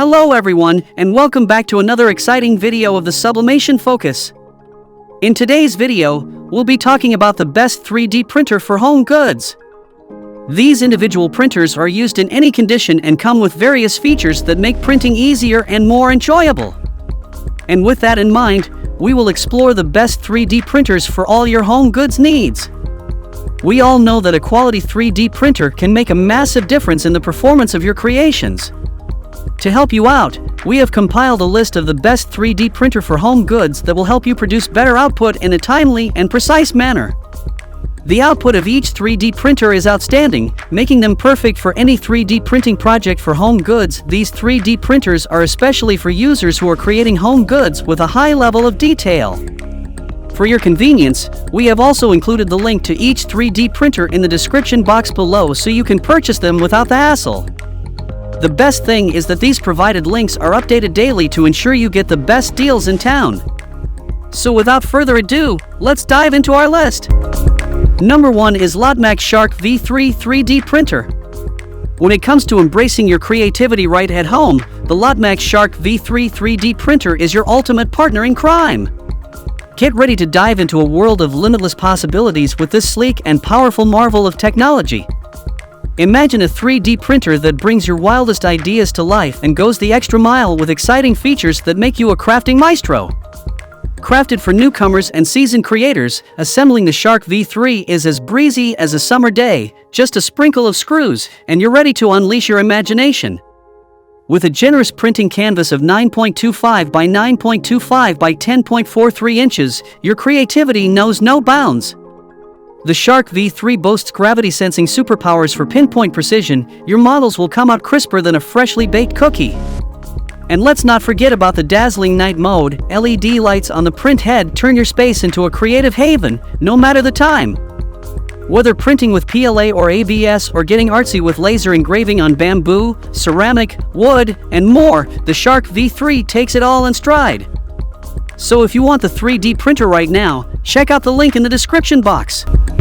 Hello everyone, and welcome back to another exciting video of the Sublimation Focus. In today's video, we'll be talking about the best 3D printer for home goods. These individual printers are used in any condition and come with various features that make printing easier and more enjoyable. And with that in mind, we will explore the best 3D printers for all your home goods needs. We all know that a quality 3D printer can make a massive difference in the performance of your creations. To help you out, we have compiled a list of the best 3D printer for home goods that will help you produce better output in a timely and precise manner. The output of each 3D printer is outstanding, making them perfect for any 3D printing project for home goods. These 3D printers are especially for users who are creating home goods with a high level of detail. For your convenience, we have also included the link to each 3D printer in the description box below so you can purchase them without the hassle. The best thing is that these provided links are updated daily to ensure you get the best deals in town. So without further ado, let's dive into our list. Number 1 is LOTMAXX Shark V3 3D printer. When it comes to embracing your creativity right at home, the LOTMAXX Shark V3 3D printer is your ultimate partner in crime. Get ready to dive into a world of limitless possibilities with this sleek and powerful marvel of technology. Imagine a 3D printer that brings your wildest ideas to life and goes the extra mile with exciting features that make you a crafting maestro. Crafted for newcomers and seasoned creators, assembling the Shark V3 is as breezy as a summer day, just a sprinkle of screws, and you're ready to unleash your imagination. With a generous printing canvas of 9.25 by 9.25 by 10.43 inches, your creativity knows no bounds. The Shark V3 boasts gravity-sensing superpowers for pinpoint precision. Your models will come out crisper than a freshly baked cookie. And let's not forget about the dazzling night mode. LED lights on the print head turn your space into a creative haven, no matter the time. Whether printing with PLA or ABS or getting artsy with laser engraving on bamboo, ceramic, wood, and more, the Shark V3 takes it all in stride. So if you want the 3D printer right now, check out the link in the description box.